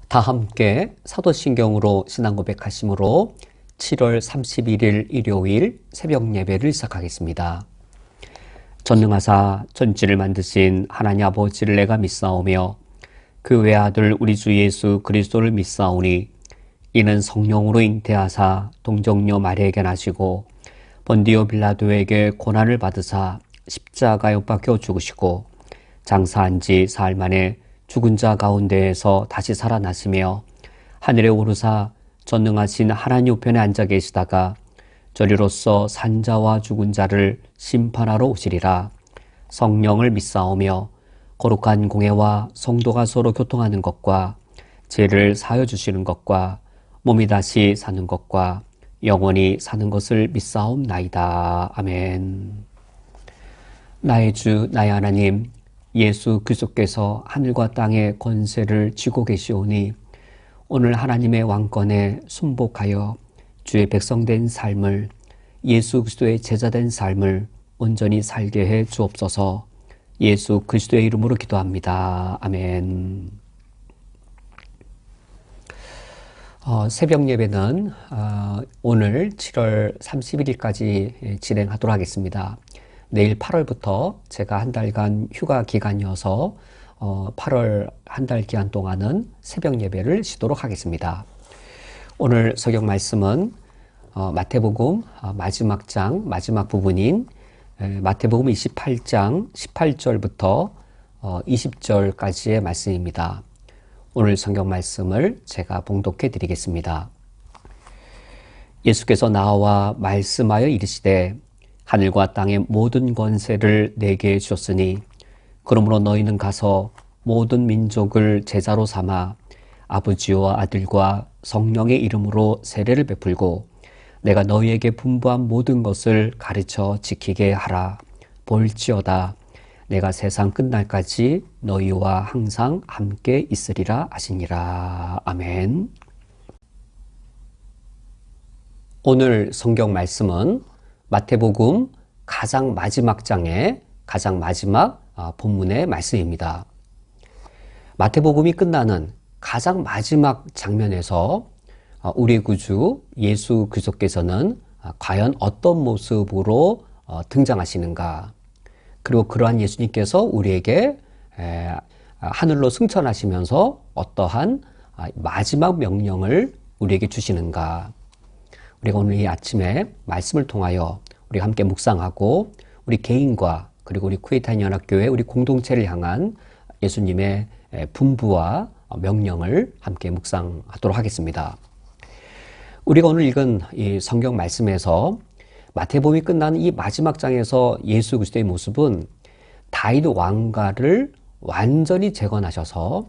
다 함께 사도신경으로 신앙 고백하심으로 7월 31일 일요일 새벽 예배를 시작하겠습니다. 전능하사 전지를 만드신 하나님 아버지를 내가 믿사오며 그 외아들 우리 주 예수 그리스도를 믿사오니 이는 성령으로 잉태하사 동정녀 마리아에게 나시고 본디오 빌라도에게 고난을 받으사 십자가에 못 박혀 죽으시고 장사한 지 사흘 만에 죽은 자 가운데에서 다시 살아나시며 하늘에 오르사 전능하신 하나님 우편에 앉아 계시다가 저리로서 산자와 죽은 자를 심판하러 오시리라. 성령을 믿사오며 거룩한 공회와 성도가 서로 교통하는 것과 죄를 사하여 주시는 것과 몸이 다시 사는 것과 영원히 사는 것을 믿사옵나이다. 아멘. 나의 주 나의 하나님, 예수 그리스도께서 하늘과 땅의 권세를 쥐고 계시오니 오늘 하나님의 왕권에 순복하여 주의 백성된 삶을, 예수 그리스도의 제자된 삶을 온전히 살게 해 주옵소서. 예수 그리스도의 이름으로 기도합니다. 아멘. 새벽 예배는 오늘 7월 31일까지 진행하도록 하겠습니다. 내일 8월부터 제가 한 달간 휴가 기간이어서 8월 한 달 기간 동안은 새벽 예배를 쉬도록 하겠습니다. 오늘 성경 말씀은 마태복음 마지막 장 마지막 부분인 마태복음 28장 18절부터 20절까지의 말씀입니다. 오늘 성경 말씀을 제가 봉독해 드리겠습니다. 예수께서 나와 말씀하여 이르시되 하늘과 땅의 모든 권세를 내게 주셨으니 그러므로 너희는 가서 모든 민족을 제자로 삼아 아버지와 아들과 성령의 이름으로 세례를 베풀고 내가 너희에게 분부한 모든 것을 가르쳐 지키게 하라. 볼지어다 내가 세상 끝날까지 너희와 항상 함께 있으리라 하시니라. 아멘. 오늘 성경 말씀은 마태복음 가장 마지막 장의 가장 마지막 본문의 말씀입니다. 마태복음이 끝나는 가장 마지막 장면에서 우리 구주 예수 그리스도께서는 과연 어떤 모습으로 등장하시는가, 그리고 그러한 예수님께서 우리에게 하늘로 승천하시면서 어떠한 마지막 명령을 우리에게 주시는가, 우리가 오늘 이 아침에 말씀을 통하여 우리가 함께 묵상하고 우리 개인과 그리고 우리 쿠웨이타인 연합교회 우리 공동체를 향한 예수님의 분부와 명령을 함께 묵상하도록 하겠습니다. 우리가 오늘 읽은 이 성경 말씀에서 마태복음이 끝나는 이 마지막 장에서 예수 그리스도의 모습은 다윗 왕가를 완전히 재건하셔서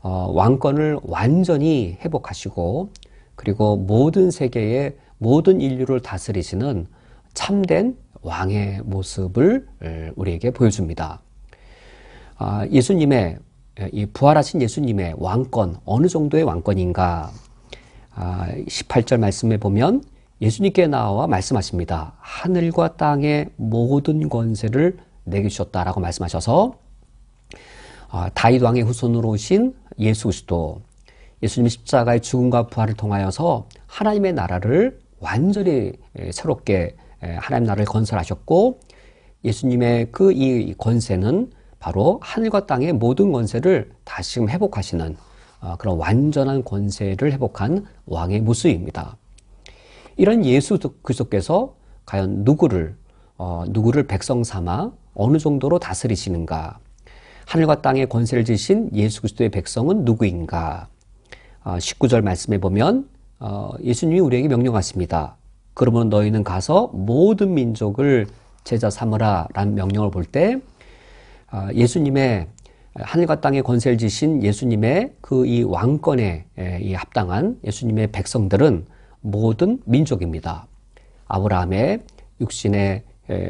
왕권을 완전히 회복하시고 그리고 모든 세계의 모든 인류를 다스리시는 참된 왕의 모습을 우리에게 보여줍니다. 예수님의 이 부활하신 예수님의 왕권, 어느 정도의 왕권인가? 18절 말씀에 보면 예수님께 나와 말씀하십니다. 하늘과 땅의 모든 권세를 내게 주셨다라고 말씀하셔서 다윗 왕의 후손으로 오신 예수 그리스도, 예수님의 십자가의 죽음과 부활을 통하여서 하나님의 나라를 완전히 새롭게 하나님 나라를 건설하셨고, 예수님의 그 이 권세는 바로 하늘과 땅의 모든 권세를 다시금 회복하시는 그런 완전한 권세를 회복한 왕의 모습입니다. 이런 예수 그리스도께서 과연 누구를 백성 삼아 어느 정도로 다스리시는가? 하늘과 땅의 권세를 지신 예수 그리스도의 백성은 누구인가? 19절 말씀에 보면 예수님이 우리에게 명령하십니다. 그러면 너희는 가서 모든 민족을 제자 삼으라 라는 명령을 볼 때 예수님의 하늘과 땅의 권세를 지신 예수님의 그 이 왕권에 이 합당한 예수님의 백성들은 모든 민족입니다. 아브라함의 육신의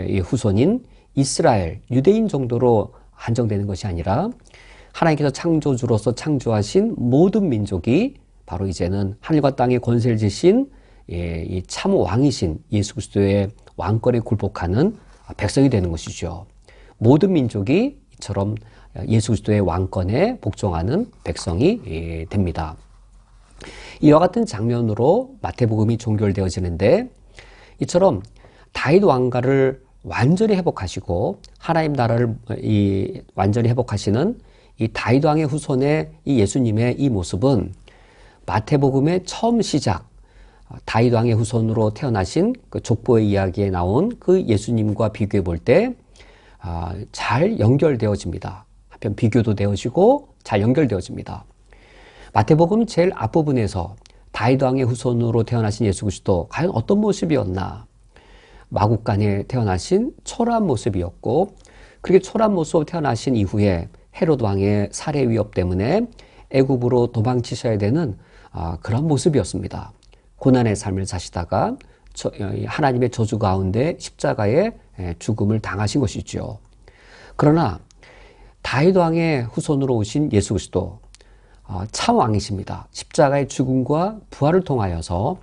이 후손인 이스라엘, 유대인 정도로 한정되는 것이 아니라 하나님께서 창조주로서 창조하신 모든 민족이 바로 이제는 하늘과 땅의 권세를 지신 이 참 왕이신 예수 그리스도의 왕권에 굴복하는 백성이 되는 것이죠. 모든 민족이 이처럼 예수 그리스도의 왕권에 복종하는 백성이 됩니다. 이와 같은 장면으로 마태복음이 종결되어지는데, 이처럼 다윗 왕가를 완전히 회복하시고 하나님 나라를 완전히 회복하시는 이 다윗 왕의 후손의 이 예수님의 이 모습은 마태복음의 처음 시작, 다윗 왕의 후손으로 태어나신 그 족보의 이야기에 나온 그 예수님과 비교해 볼 때 잘 연결되어집니다. 한편 비교도 되어지고 잘 연결되어집니다. 마태복음 제일 앞부분에서 다윗 왕의 후손으로 태어나신 예수 그리스도 과연 어떤 모습이었나? 마국간에 태어나신 초라한 모습이었고, 그렇게 초라한 모습으로 태어나신 이후에 헤롯 왕의 살해 위협 때문에 애굽으로 도망치셔야 되는 그런 모습이었습니다. 고난의 삶을 사시다가 하나님의 저주 가운데 십자가의 죽음을 당하신 것이죠. 그러나 다윗 왕의 후손으로 오신 예수 그리스도 참 왕이십니다. 십자가의 죽음과 부활을 통하여서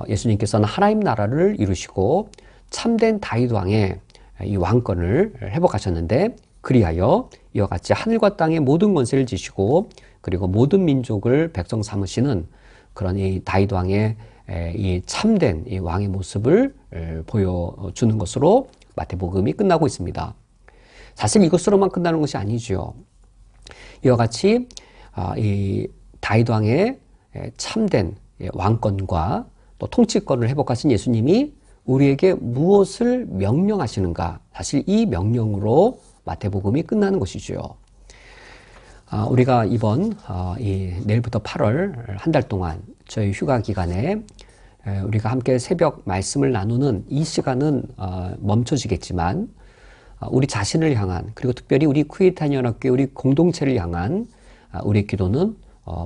예수님께서는 하나님 나라를 이루시고 참된 다윗 왕의 이 왕권을 회복하셨는데, 그리하여 이와 같이 하늘과 땅의 모든 권세를 지시고 그리고 모든 민족을 백성 삼으시는 그런 이 다윗 왕의 이 참된 이 왕의 모습을 보여주는 것으로 마태복음이 끝나고 있습니다. 사실 이것으로만 끝나는 것이 아니죠. 이와 같이 이 다윗 왕의 참된 왕권과 또 통치권을 회복하신 예수님이 우리에게 무엇을 명령하시는가? 사실 이 명령으로 마태복음이 끝나는 것이죠. 우리가 이번 내일부터 8월 한 달 동안 저희 휴가 기간에 우리가 함께 새벽 말씀을 나누는 이 시간은 멈춰지겠지만, 우리 자신을 향한, 그리고 특별히 우리 쿠에타니 연합교회 우리 공동체를 향한 우리의 기도는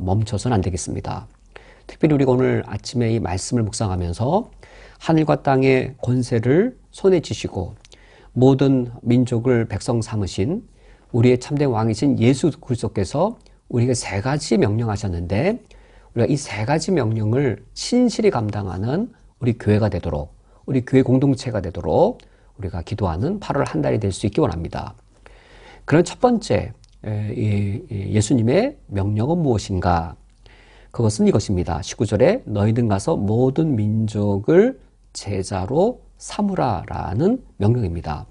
멈춰서는 안 되겠습니다. 특별히 우리가 오늘 아침에 이 말씀을 묵상하면서 하늘과 땅의 권세를 손에 쥐시고 모든 민족을 백성 삼으신 우리의 참된 왕이신 예수 그리스도께서 우리에게 세 가지 명령하셨는데, 우리가 이 세 가지 명령을 신실히 감당하는 우리 교회가 되도록, 우리 교회 공동체가 되도록 우리가 기도하는 8월 한 달이 될 수 있기 원합니다. 그런 첫 번째 예수님의 명령은 무엇인가? 그것은 이것입니다. 19절에 너희는 가서 모든 민족을 제자로 삼으라라는 명령입니다.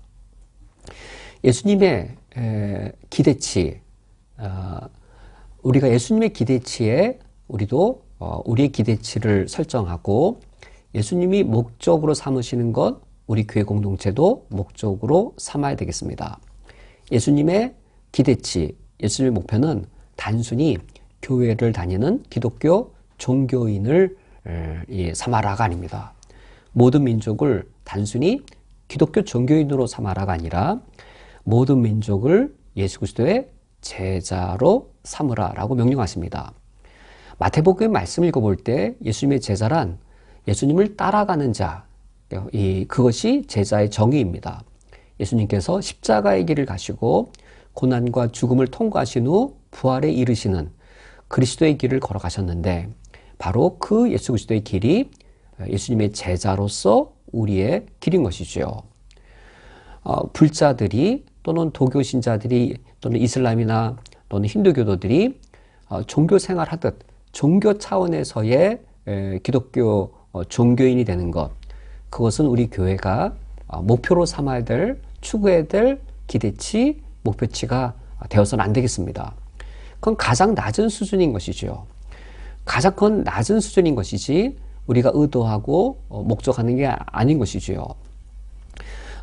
예수님의 기대치, 우리가 예수님의 기대치에 우리도 우리의 기대치를 설정하고 예수님이 목적으로 삼으시는 것, 우리 교회 공동체도 목적으로 삼아야 되겠습니다. 예수님의 기대치, 예수님의 목표는 단순히 교회를 다니는 기독교 종교인을 삼아라가 아닙니다. 모든 민족을 단순히 기독교 종교인으로 삼아라가 아니라 모든 민족을 예수 그리스도의 제자로 삼으라라고 명령하십니다. 마태복음의 말씀을 읽어볼 때 예수님의 제자란 예수님을 따라가는 자, 그것이 제자의 정의입니다. 예수님께서 십자가의 길을 가시고 고난과 죽음을 통과하신 후 부활에 이르시는 그리스도의 길을 걸어가셨는데, 바로 그 예수 그리스도의 길이 예수님의 제자로서 우리의 길인 것이죠. 불자들이 또는 도교 신자들이 또는 이슬람이나 또는 힌두교도들이 종교 생활하듯 종교 차원에서의 기독교 종교인이 되는 것, 그것은 우리 교회가 목표로 삼아야 될, 추구해야 될 기대치, 목표치가 되어서는 안 되겠습니다. 그건 가장 낮은 수준인 것이죠. 가장 그건 낮은 수준인 것이지 우리가 의도하고 목적하는 게 아닌 것이죠.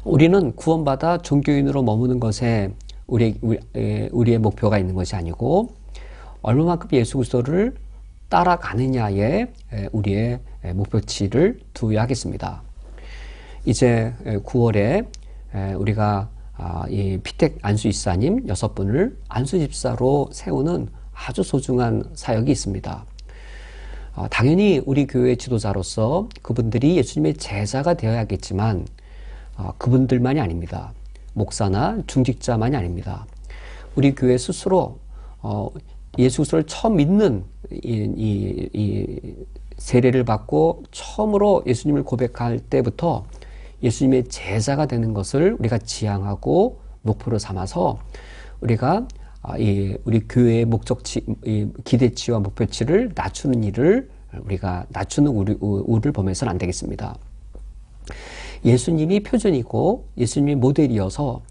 우리는 구원받아 종교인으로 머무는 것에 우리의 목표가 있는 것이 아니고 얼마만큼 예수 그리스도를 따라가느냐에 우리의 목표치를 두어야 하겠습니다. 이제 9월에 우리가 이 피택 안수집사님 6분을 안수집사로 세우는 아주 소중한 사역이 있습니다. 당연히 우리 교회 지도자로서 그분들이 예수님의 제자가 되어야겠지만 그분들만이 아닙니다. 목사나 중직자만이 아닙니다. 우리 교회 스스로 예수 그리스도를 처음 믿는 이 세례를 받고 처음으로 예수님을 고백할 때부터 예수님의 제자가 되는 것을 우리가 지향하고 목표로 삼아서 우리가 이 우리 교회의 목적치, 이 기대치와 목표치를 낮추는 일을 우리가 낮추는 우를 범해서는 안 되겠습니다. 예수님이 표준이고 예수님이 모델이어서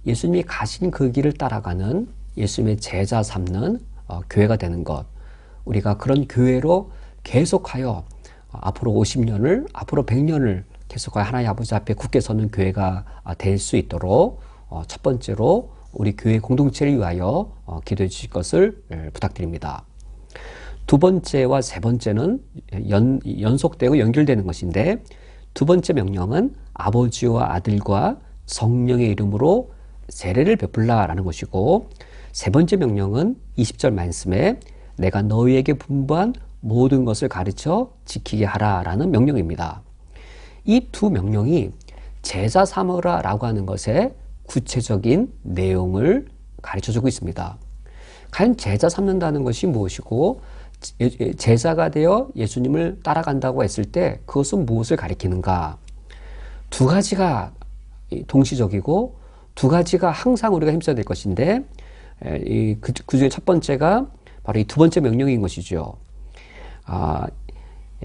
예수님이 가신 그 길을 따라가는 예수님의 제자 삼는 교회가 되는 것, 우리가 그런 교회로 계속하여 앞으로 50년을, 앞으로 100년을 계속하여 하나님 아버지 앞에 굳게 서는 교회가 될 수 있도록 첫 번째로 우리 교회 공동체를 위하여 기도해 주실 것을 부탁드립니다. 두 번째와 세 번째는 연속되고 연결되는 것인데, 두 번째 명령은 아버지와 아들과 성령의 이름으로 세례를 베풀라라는 것이고, 세 번째 명령은 20절 말씀에 내가 너희에게 분부한 모든 것을 가르쳐 지키게 하라라는 명령입니다. 이 두 명령이 제자 삼으라라고 하는 것의 구체적인 내용을 가르쳐주고 있습니다. 과연 제자 삼는다는 것이 무엇이고, 제자가 되어 예수님을 따라간다고 했을 때 그것은 무엇을 가리키는가? 두 가지가 동시적이고 두 가지가 항상 우리가 힘써야 될 것인데, 그 중에 첫 번째가 바로 이 두 번째 명령인 것이죠.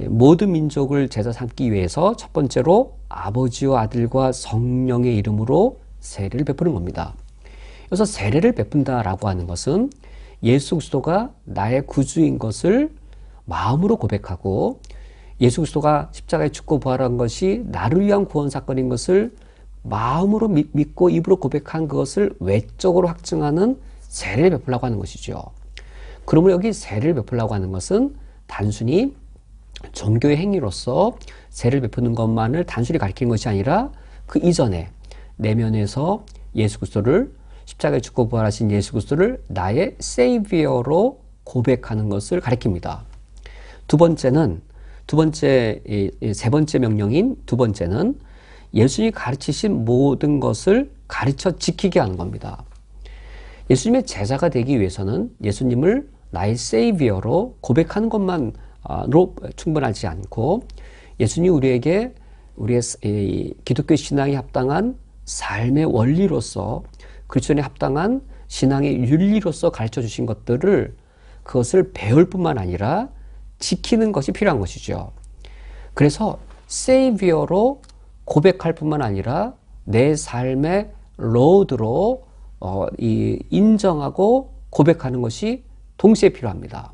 모든 민족을 제자 삼기 위해서 첫 번째로 아버지와 아들과 성령의 이름으로 세례를 베푸는 겁니다. 그래서 세례를 베푼다라고 하는 것은 예수 그리스도가 나의 구주인 것을 마음으로 고백하고, 예수 그리스도가 십자가에 죽고 부활한 것이 나를 위한 구원 사건인 것을 마음으로 믿고 입으로 고백한 그것을 외적으로 확증하는 세례를 베풀라고 하는 것이죠. 그러므로 여기 세례를 베풀라고 하는 것은 단순히 종교의 행위로서 세례를 베푸는 것만을 단순히 가리키는 것이 아니라 그 이전에 내면에서 예수 그리스도를, 십자가에 죽고 부활하신 예수 그리스도를 나의 세이비어로 고백하는 것을 가리킵니다. 세 번째 명령인 두 번째는 예수님이 가르치신 모든 것을 가르쳐 지키게 하는 겁니다. 예수님의 제자가 되기 위해서는 예수님을 나의 세이비어로 고백하는 것만으로 충분하지 않고, 예수님이 우리에게 우리의 기독교 신앙에 합당한 삶의 원리로서, 그리스도인에 합당한 신앙의 윤리로서 가르쳐 주신 것들을, 그것을 배울 뿐만 아니라 지키는 것이 필요한 것이죠. 그래서 세이비어로 고백할 뿐만 아니라 내 삶의 로드로 인정하고 고백하는 것이 동시에 필요합니다.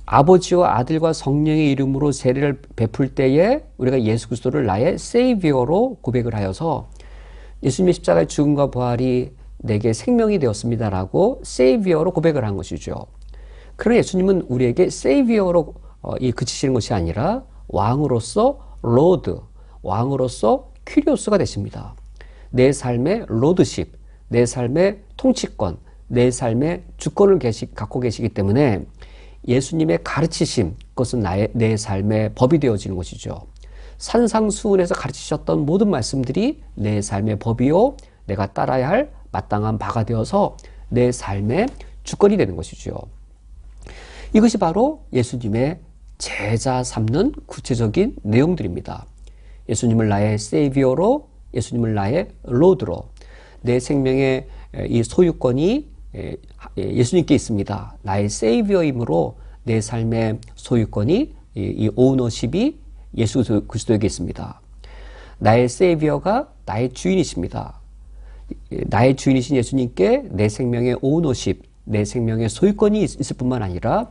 아버지와 아들과 성령의 이름으로 세례를 베풀 때에 우리가 예수 그리스도를 나의 세이비어로 고백을 하여서 예수님의 십자가의 죽음과 부활이 내게 생명이 되었습니다라고 세이비어로 고백을 한 것이죠. 그러나 예수님은 우리에게 세이비어로 그치시는 것이 아니라 왕으로서 로드, 왕으로서 큐리오스가 되십니다. 내 삶의 로드십, 내 삶의 통치권, 내 삶의 주권을 갖고 계시기 때문에 예수님의 가르치심, 그것은 내 삶의 법이 되어지는 것이죠. 산상수훈에서 가르치셨던 모든 말씀들이 내 삶의 법이요, 내가 따라야 할 마땅한 바가 되어서 내 삶의 주권이 되는 것이죠. 이것이 바로 예수님의 제자 삼는 구체적인 내용들입니다. 예수님을 나의 세이비어로, 예수님을 나의 로드로, 내 생명의 이 소유권이 예수님께 있습니다. 나의 세이비어이므로 내 삶의 소유권이, 이 오너십이 예수 그리스도에게 있습니다. 나의 세이비어가 나의 주인이십니다. 나의 주인이신 예수님께 내 생명의 오너십, 내 생명의 소유권이 있을 뿐만 아니라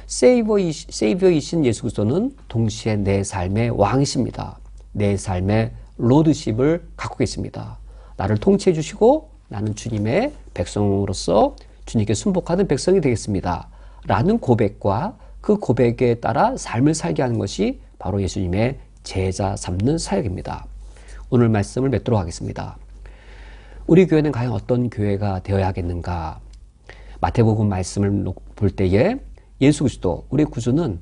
세이비어이신 예수 그리스도는 동시에 내 삶의 왕이십니다. 내 삶의 로드십을 갖고 계십니다. 나를 통치해 주시고 나는 주님의 백성으로서 주님께 순복하는 백성이 되겠습니다. 라는 고백과 그 고백에 따라 삶을 살게 하는 것이 바로 예수님의 제자 삼는 사역입니다. 오늘 말씀을 맺도록 하겠습니다. 우리 교회는 과연 어떤 교회가 되어야 하겠는가? 마태복음 말씀을 볼 때에 예수 그리스도, 우리 구주는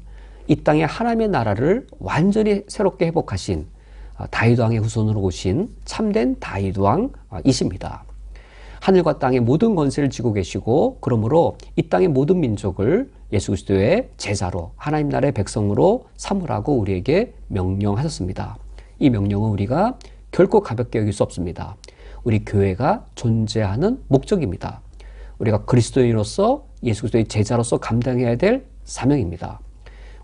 이 땅에 하나님의 나라를 완전히 새롭게 회복하신 다윗 왕의 후손으로 오신 참된 다윗 왕이십니다. 하늘과 땅의 모든 권세를 쥐고 계시고, 그러므로 이 땅의 모든 민족을 예수 그리스도의 제자로, 하나님 나라의 백성으로 삼으라고 우리에게 명령하셨습니다. 이 명령은 우리가 결코 가볍게 여길 수 없습니다. 우리 교회가 존재하는 목적입니다. 우리가 그리스도인으로서 예수 그리스도의 제자로서 감당해야 될 사명입니다.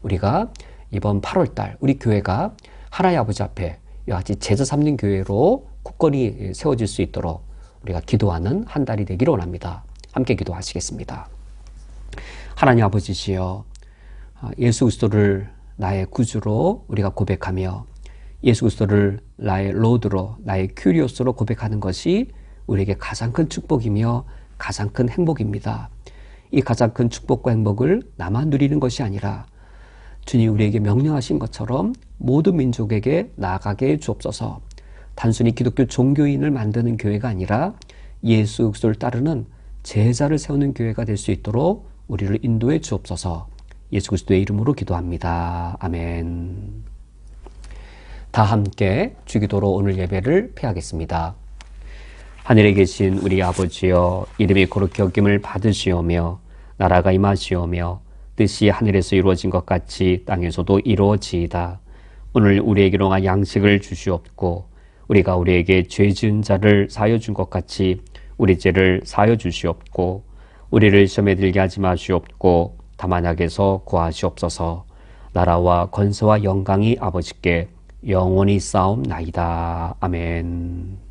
우리가 이번 8월달 우리 교회가 하나님 아버지 앞에 이와 같이 제자 삼는 교회로 굳건히 세워질 수 있도록 우리가 기도하는 한 달이 되기를 원합니다. 함께 기도하시겠습니다. 하나님 아버지시여, 예수 그리스도를 나의 구주로 우리가 고백하며 예수 그리스도를 나의 로드로, 나의 큐리오스로 고백하는 것이 우리에게 가장 큰 축복이며 가장 큰 행복입니다. 이 가장 큰 축복과 행복을 나만 누리는 것이 아니라 주님 우리에게 명령하신 것처럼 모든 민족에게 나아가게 해 주옵소서. 단순히 기독교 종교인을 만드는 교회가 아니라 예수 그리스도를 따르는 제자를 세우는 교회가 될 수 있도록 우리를 인도해 주옵소서. 예수 그리스도의 이름으로 기도합니다. 아멘. 다 함께 주기도로 오늘 예배를 폐하겠습니다. 하늘에 계신 우리 아버지여, 이름이 거룩히 여김을 받으시오며 나라가 임하시오며 뜻이 하늘에서 이루어진 것 같이 땅에서도 이루어지이다. 오늘 우리에게 일용할 양식을 주시옵고 우리가 우리에게 죄 지은 자를 사하여 준 것 같이 우리 죄를 사하여 주시옵고 우리를 시험에 들게 하지 마시옵고 다만 악에서 구하시옵소서. 나라와 권세와 영광이 아버지께 영원히 쌓옵나이다. 아멘.